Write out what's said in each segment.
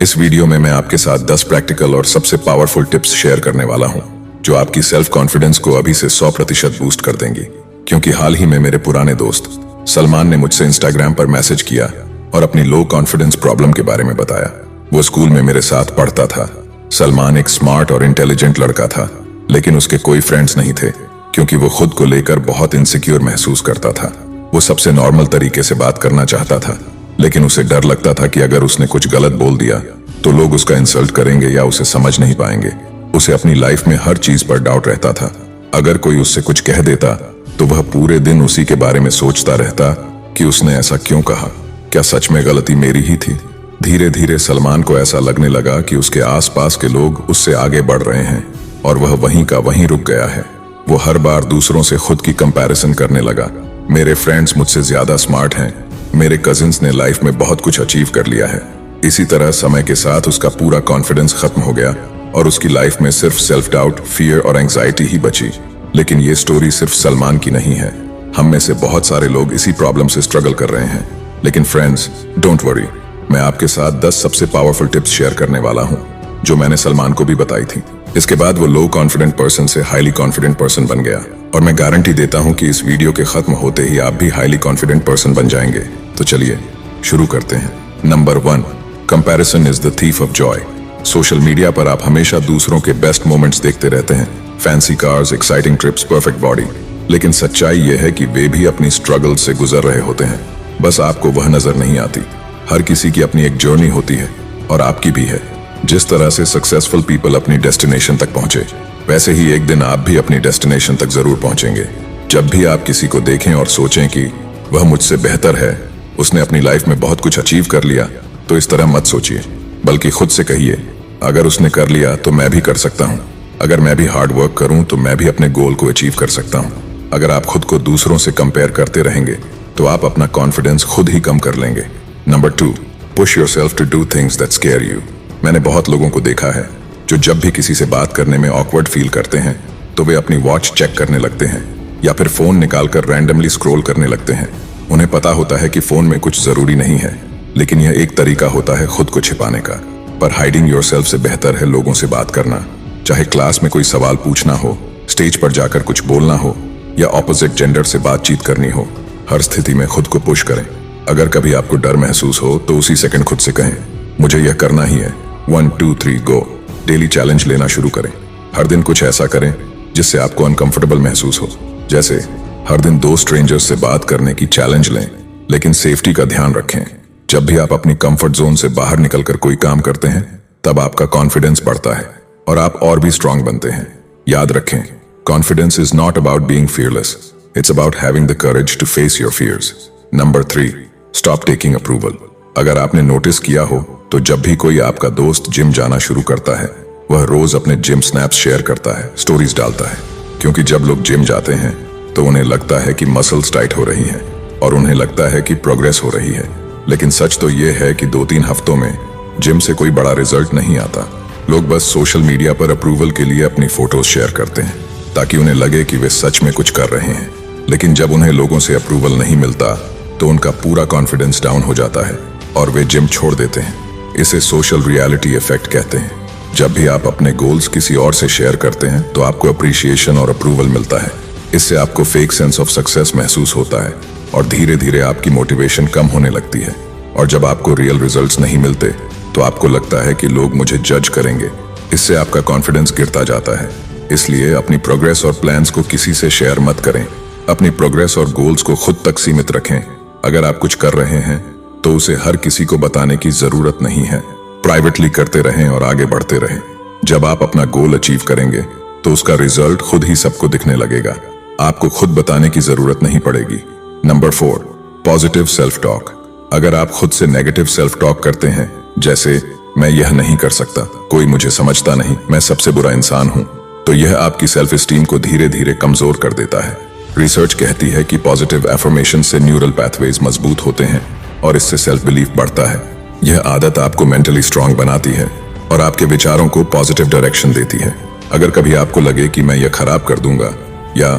इस वीडियो में मैं आपके साथ 10 प्रैक्टिकल और सबसे पावरफुल टिप्स शेयर करने वाला हूं जो आपकी सेल्फ कॉन्फिडेंस को अभी से 100% बूस्ट कर देंगी। क्योंकि हाल ही में मेरे पुराने दोस्त सलमान ने मुझसे इंस्टाग्राम पर मैसेज किया और अपनी लो कॉन्फिडेंस प्रॉब्लम के बारे में बताया। वो स्कूल में मेरे साथ पढ़ता था। सलमान एक स्मार्ट और इंटेलिजेंट लड़का था, लेकिन उसके कोई फ्रेंड्स नहीं थे क्योंकि वो खुद को लेकर बहुत इनसिक्योर महसूस करता था। वो सबसे नॉर्मल तरीके से बात करना चाहता था, लेकिन उसे डर लगता था कि अगर उसने कुछ गलत बोल दिया तो लोग उसका इंसल्ट करेंगे या उसे समझ नहीं पाएंगे। उसे अपनी लाइफ में हर चीज पर डाउट रहता था। अगर कोई उससे कुछ कह देता तो वह पूरे दिन उसी के बारे में सोचता रहता कि उसने ऐसा क्यों कहा, क्या सच में गलती मेरी ही थी। धीरे धीरे सलमान को ऐसा लगने लगा कि उसके आसपास के लोग उससे आगे बढ़ रहे हैं और वह वहीं का वहीं रुक गया है। वो हर बार दूसरों से खुद की कंपैरिजन करने लगा। मेरे फ्रेंड्स मुझसे ज्यादा स्मार्ट हैं, मेरे कजिन्स ने लाइफ में बहुत कुछ अचीव कर लिया है। इसी तरह समय के साथ उसका पूरा कॉन्फिडेंस खत्म हो गया और उसकी लाइफ में सिर्फ सेल्फ डाउट, फियर और एंजाइटी ही बची। लेकिन ये स्टोरी सिर्फ सलमान की नहीं है। हम में से बहुत सारे लोग इसी प्रॉब्लम से स्ट्रगल कर रहे हैं। लेकिन फ्रेंड्स, डोंट वरी, मैं आपके साथ 10 सबसे पावरफुल टिप्स शेयर करने वाला हूं जो मैंने सलमान को भी बताई थी। इसके बाद वो लो कॉन्फिडेंट पर्सन से हाईली कॉन्फिडेंट पर्सन बन गया और मैं गारंटी देता हूं कि इस वीडियो के खत्म होते ही आप भी हाईली कॉन्फिडेंट पर्सन बन जाएंगे। तो चलिए शुरू करते हैं। Number 1, comparison is the thief of Joy. Social media पर आप हमेशा दूसरों के बेस्ट मोमेंट्स देखते रहते हैं, fancy cars, exciting trips, perfect body. लेकिन सच्चाई यह है कि वे भी अपनी स्ट्रगल से गुजर रहे होते हैं, बस आपको वह नजर नहीं आती। हर किसी की अपनी एक जर्नी होती है और आपकी भी है। जिस तरह से सक्सेसफुल पीपल अपनी डेस्टिनेशन तक पहुंचे, वैसे ही एक दिन आप भी अपनी डेस्टिनेशन तक जरूर पहुंचेंगे। जब भी आप किसी को देखें और सोचें कि वह मुझसे बेहतर है, उसने अपनी लाइफ में बहुत कुछ अचीव कर लिया, तो इस तरह मत सोचिए, बल्कि खुद से कहिए, अगर उसने कर लिया तो मैं भी कर सकता हूँ। अगर मैं भी हार्ड वर्क करूँ तो मैं भी अपने गोल को अचीव कर सकता हूँ। अगर आप खुद को दूसरों से कंपेयर करते रहेंगे तो आप अपना कॉन्फिडेंस खुद ही कम कर लेंगे। Number 2, push yourself to do things that scare you. मैंने बहुत लोगों को देखा है जो जब भी किसी से बात करने में ऑकवर्ड फील करते हैं तो वे अपनी वॉच चेक करने लगते हैं या फिर फोन निकालकर रैंडमली स्क्रॉल करने लगते हैं। उन्हें पता होता है कि फोन में कुछ जरूरी नहीं है, लेकिन यह एक तरीका होता है खुद को छिपाने का। पर हाइडिंग योरसेल्फ से बेहतर है लोगों से बात करना। चाहे क्लास में कोई सवाल पूछना हो, स्टेज पर जाकर कुछ बोलना हो या ऑपोजिट जेंडर से बातचीत करनी हो, हर स्थिति में खुद को पुश करें। अगर कभी आपको डर महसूस हो तो उसी सेकंड खुद से कहें, मुझे यह करना ही है। 1 2 3 गो। डेली चैलेंज लेना शुरू करें। हर दिन कुछ ऐसा करें जिससे आपको अनकंफर्टेबल महसूस हो। जैसे हर दिन 2 स्ट्रेंजर्स से बात करने की चैलेंज लें, लेकिन सेफ्टी का ध्यान रखें। जब भी आप अपनी कंफर्ट जोन से बाहर निकलकर कोई काम करते हैं, तब आपका कॉन्फिडेंस बढ़ता है और आप और भी स्ट्रांग बनते हैं। याद रखें, confidence is not about being fearless, it's about having the courage to face your fears. Number 3, stop taking approval. अगर आपने नोटिस किया हो तो जब भी कोई आपका दोस्त जिम जाना शुरू करता है, वह रोज अपने जिम स्नैप्स शेयर करता है, स्टोरीज डालता है। क्योंकि जब लोग जिम जाते हैं तो उन्हें लगता है कि मसल्स टाइट हो रही हैं और उन्हें लगता है कि प्रोग्रेस हो रही है। लेकिन सच तो यह है कि 2-3 हफ्तों में जिम से कोई बड़ा रिजल्ट नहीं आता। लोग बस सोशल मीडिया पर अप्रूवल के लिए अपनी फोटोज शेयर करते हैं ताकि उन्हें लगे कि वे सच में कुछ कर रहे हैं। लेकिन जब उन्हें लोगों से अप्रूवल नहीं मिलता तो उनका पूरा कॉन्फिडेंस डाउन हो जाता है और वे जिम छोड़ देते हैं। इसे सोशल रियलिटी इफेक्ट कहते हैं। जब भी आप अपने गोल्स किसी और से शेयर करते हैं तो आपको अप्रिसिएशन और अप्रूवल मिलता है। इससे आपको फेक सेंस ऑफ सक्सेस महसूस होता है और धीरे धीरे आपकी मोटिवेशन कम होने लगती है। और जब आपको रियल रिजल्ट्स नहीं मिलते तो आपको लगता है कि लोग मुझे जज करेंगे। इससे आपका कॉन्फिडेंस गिरता जाता है। इसलिए अपनी प्रोग्रेस और प्लान्स को किसी से शेयर मत करें। अपनी प्रोग्रेस और गोल्स को खुद तक सीमित रखें। अगर आप कुछ कर रहे हैं तो उसे हर किसी को बताने की जरूरत नहीं है। प्राइवेटली करते रहें और आगे बढ़ते रहें। जब आप अपना गोल अचीव करेंगे तो उसका रिजल्ट खुद ही सबको दिखने लगेगा। आपको खुद बताने की जरूरत नहीं पड़ेगी। Number 4, positive self talk. अगर आप खुद से नेगेटिव सेल्फ टॉक करते हैं, जैसे मैं यह नहीं कर सकता, कोई मुझे समझता नहीं, मैं सबसे बुरा इंसान हूं, तो यह आपकी सेल्फ एस्टीम को धीरे धीरे कमजोर कर देता है। रिसर्च कहती है कि पॉजिटिव एफर्मेशन से न्यूरल पैथवेज मजबूत होते हैं और इससे सेल्फ बिलीफ बढ़ता है। यह आदत आपको मेंटली स्ट्रांग बनाती है और आपके विचारों को पॉजिटिव डायरेक्शन देती है। अगर कभी आपको लगे कि मैं यह खराब कर दूंगा या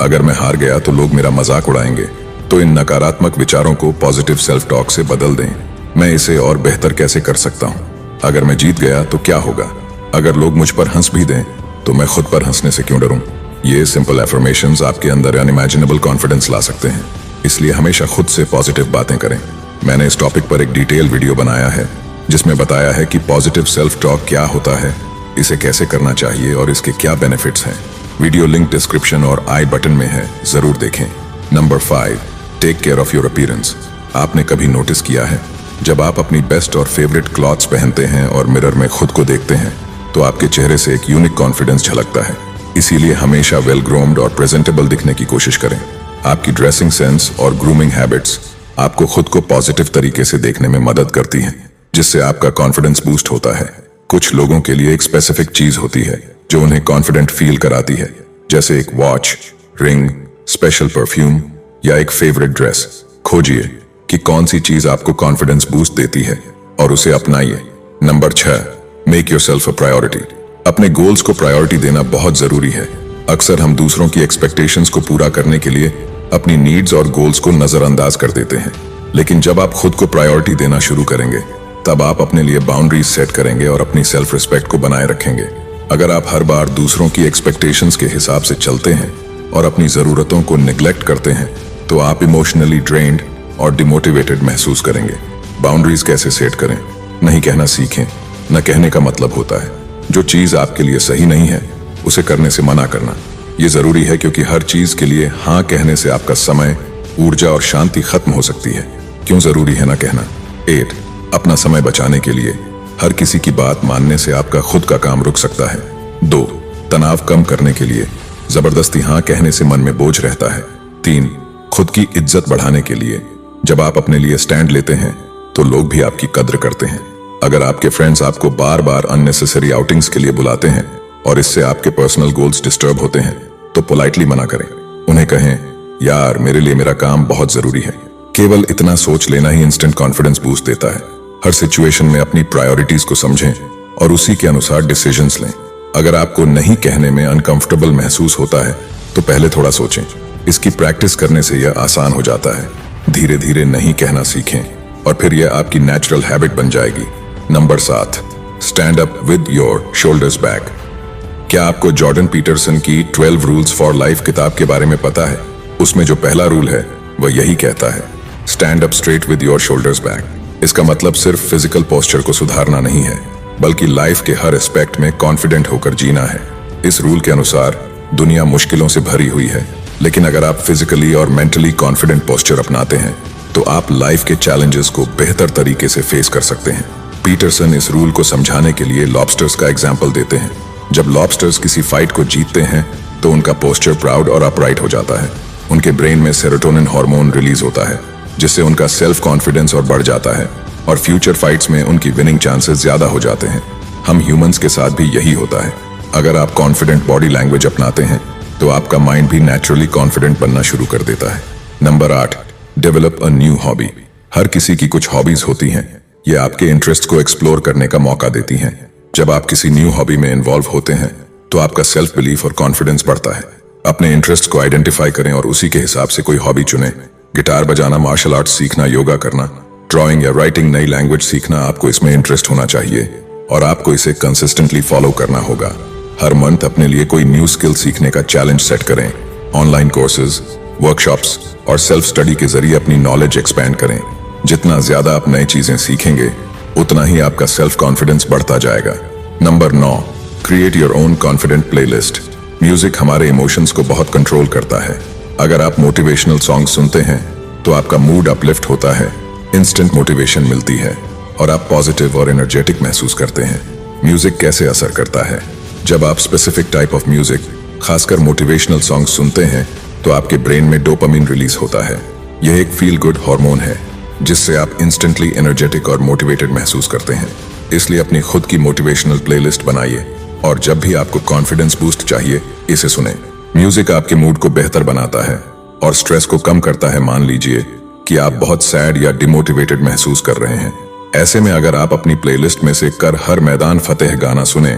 अगर मैं हार गया तो लोग मेरा मजाक उड़ाएंगे, तो इन नकारात्मक विचारों को पॉजिटिव सेल्फ टॉक से बदल दें। मैं इसे और बेहतर कैसे कर सकता हूँ, अगर मैं जीत गया तो क्या होगा? अगर लोग मुझ पर हंस भी दें तो मैं खुद पर हंसने से क्यों डरूं? ये सिंपल एफर्मेशंस आपके अंदर अनइमेजिनेबल कॉन्फिडेंस ला सकते हैं। इसलिए हमेशा खुद से पॉजिटिव बातें करें। मैंने इस टॉपिक पर एक डिटेल वीडियो बनाया है जिसमें बताया है कि पॉजिटिव सेल्फ टॉक क्या होता है, इसे कैसे करना चाहिए और इसके क्या बेनिफिट्स हैं। वीडियो लिंक डिस्क्रिप्शन और आई बटन में है, जरूर देखें। Number 5, take care of your appearance. आपने कभी नोटिस किया है जब आप अपनी बेस्ट और फेवरेट क्लॉथ्स पहनते हैं और मिरर में खुद को देखते हैं तो आपके चेहरे से एक यूनिक कॉन्फिडेंस झलकता है। इसीलिए हमेशा वेल ग्रूम्ड और प्रेजेंटेबल दिखने की कोशिश करें। आपकी ड्रेसिंग सेंस और ग्रूमिंग हैबिट्स आपको खुद को पॉजिटिव तरीके से देखने में मदद करती हैं, जिससे आपका कॉन्फिडेंस बूस्ट होता है। कुछ लोगों के लिए एक स्पेसिफिक चीज होती है जो उन्हें कॉन्फिडेंट फील कराती है, जैसे एक वॉच, रिंग, स्पेशल परफ्यूम या एक फेवरेट ड्रेस। खोजिए कि कौन सी चीज आपको कॉन्फिडेंस बूस्ट देती है और उसे अपनाइए। Number 6, make yourself a priority. अपने गोल्स को प्रायोरिटी देना बहुत जरूरी है। अक्सर हम दूसरों की एक्सपेक्टेशंस को पूरा करने के लिए अपनी नीड्स और गोल्स को नजरअंदाज कर देते हैं, लेकिन जब आप खुद को प्रायोरिटी देना शुरू करेंगे तब आप अपने लिए बाउंड्रीज सेट करेंगे और अपनी सेल्फ रिस्पेक्ट को बनाए रखेंगे। अगर आप हर बार दूसरों की एक्सपेक्टेशंस के हिसाब से चलते हैं और अपनी जरूरतों को निग्लेक्ट करते हैं तो आप इमोशनली ड्रेन्ड और डिमोटिवेटेड महसूस करेंगे। बाउंड्रीज कैसे सेट करें? नहीं कहना सीखें। न कहने का मतलब होता है जो चीज आपके लिए सही नहीं है उसे करने से मना करना। ये जरूरी है क्योंकि हर चीज के लिए हाँ कहने से आपका समय, ऊर्जा और शांति खत्म हो सकती है। क्यों जरूरी है ना कहना? 8, अपना समय बचाने के लिए। हर किसी की बात मानने से आपका खुद का काम रुक सकता है। 2, तनाव कम करने के लिए। जबरदस्ती हाँ कहने से मन में बोझ रहता है। 3, खुद की इज्जत बढ़ाने के लिए। जब आप अपने लिए स्टैंड लेते हैं तो लोग भी आपकी कद्र करते हैं। अगर आपके फ्रेंड्स आपको बार बार अननेसेसरी आउटिंग्स के लिए बुलाते हैं और इससे आपके पर्सनल गोल्स डिस्टर्ब होते हैं तो पोलाइटली मना करें। उन्हें कहें, यार मेरे लिए मेरा काम बहुत जरूरी है। केवल इतना सोच लेना ही इंस्टेंट कॉन्फिडेंस बूस्ट देता है। हर सिचुएशन में अपनी प्रायोरिटीज को समझें और उसी के अनुसार डिसीजंस लें। अगर आपको नहीं कहने में अनकंफर्टेबल महसूस होता है तो पहले थोड़ा सोचें। इसकी प्रैक्टिस करने से यह आसान हो जाता है। धीरे धीरे नहीं कहना सीखें और फिर यह आपकी नेचुरल हैबिट बन जाएगी। Number 7, stand up with your shoulders back. क्या आपको जॉर्डन पीटरसन की 12 रूल्स फॉर लाइफ किताब के बारे में पता है? उसमें जो पहला रूल है वह यही कहता है, stand up straight with your shoulders back. इसका मतलब सिर्फ फिजिकल पोस्चर को सुधारना नहीं है, बल्कि लाइफ के हर एस्पेक्ट में कॉन्फिडेंट होकर जीना है। इस रूल के अनुसार दुनिया मुश्किलों से भरी हुई है, लेकिन अगर आप फिजिकली और मेंटली कॉन्फिडेंट पोस्चर अपनाते हैं तो आप लाइफ के चैलेंजेस को बेहतर तरीके से फेस कर सकते हैं। पीटरसन इस रूल को समझाने के लिए लॉबस्टर्स का एग्जाम्पल देते हैं। जब लॉबस्टर्स किसी फाइट को जीतते हैं तो उनका पोस्चर प्राउड और अपराइट हो जाता है। उनके ब्रेन में सेरोटोनिन हार्मोन रिलीज होता है जिससे उनका सेल्फ कॉन्फिडेंस और बढ़ जाता है और फ्यूचर फाइट्स में उनकी विनिंग चांसेस ज्यादा हो जाते हैं। हम ह्यूमंस के साथ भी यही होता है। अगर आप कॉन्फिडेंट बॉडी लैंग्वेज अपनाते हैं तो आपका माइंड भी नेचुरली कॉन्फिडेंट बनना शुरू कर देता है। Number 8, develop a new hobby. हर किसी की कुछ हॉबीज होती हैं। ये आपके इंटरेस्ट को एक्सप्लोर करने का मौका देती हैं। जब आप किसी न्यू हॉबी में इन्वॉल्व होते हैं तो आपका सेल्फ बिलीफ और कॉन्फिडेंस बढ़ता है। अपने इंटरेस्ट को आइडेंटिफाई करें और उसी के हिसाब से कोई हॉबी चुनें। गिटार बजाना, मार्शल आर्ट्स सीखना, योगा करना, ड्राइंग या राइटिंग, नई लैंग्वेज सीखना, आपको इसमें इंटरेस्ट होना चाहिए और आपको इसे कंसिस्टेंटली फॉलो करना होगा। हर मंथ अपने लिए कोई न्यू स्किल सीखने का चैलेंज सेट करें। ऑनलाइन कोर्सेज, वर्कशॉप्स और सेल्फ स्टडी के जरिए अपनी नॉलेज एक्सपैंड करें। जितना ज्यादा आप नई चीजें सीखेंगे उतना ही आपका सेल्फ कॉन्फिडेंस बढ़ता जाएगा। Number 9, create your own confident playlist. Music हमारे इमोशंस को बहुत कंट्रोल करता है। अगर आप मोटिवेशनल सॉन्ग सुनते हैं तो आपका मूड अपलिफ्ट होता है, इंस्टेंट मोटिवेशन मिलती है और आप पॉजिटिव और एनर्जेटिक महसूस करते हैं। म्यूजिक कैसे असर करता है? जब आप स्पेसिफिक टाइप ऑफ म्यूजिक, खासकर मोटिवेशनल सॉन्ग सुनते हैं तो आपके ब्रेन में डोपामिन रिलीज होता है। यह एक फील गुड हार्मोन है जिससे आप इंस्टेंटली एनर्जेटिक और मोटिवेटेड महसूस करते हैं। इसलिए अपनी खुद की मोटिवेशनल प्लेलिस्ट बनाइए और जब भी आपको कॉन्फिडेंस बूस्ट चाहिए इसे सुनें। म्यूजिक आपके मूड को बेहतर बनाता है और स्ट्रेस को कम करता है। मान लीजिए कि आप बहुत सैड या डिमोटिवेटेड महसूस कर रहे हैं। ऐसे में अगर आप अपनी प्लेलिस्ट में से कर हर मैदान फतेह गाना सुने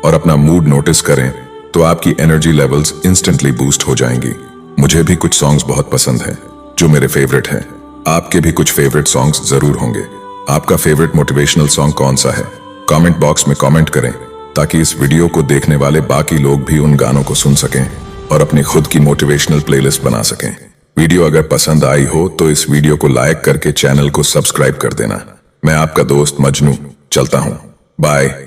और अपना मूड नोटिस करें तो आपकी एनर्जी लेवल्स इंस्टेंटली बूस्ट हो जाएंगी। मुझे भी कुछ सॉन्ग्स बहुत पसंद हैं जो मेरे फेवरेट हैं। आपके भी कुछ फेवरेट सॉन्ग्स जरूर होंगे। आपका फेवरेट मोटिवेशनल सॉन्ग कौन सा है? कमेंट बॉक्स में कमेंट करें ताकि इस वीडियो को देखने वाले बाकी लोग भी उन गानों को सुन सकें और अपनी खुद की मोटिवेशनल प्लेलिस्ट बना सकें। वीडियो अगर पसंद आई हो तो इस वीडियो को लाइक करके चैनल को सब्सक्राइब कर देना। मैं आपका दोस्त मजनू चलता हूं। बाय।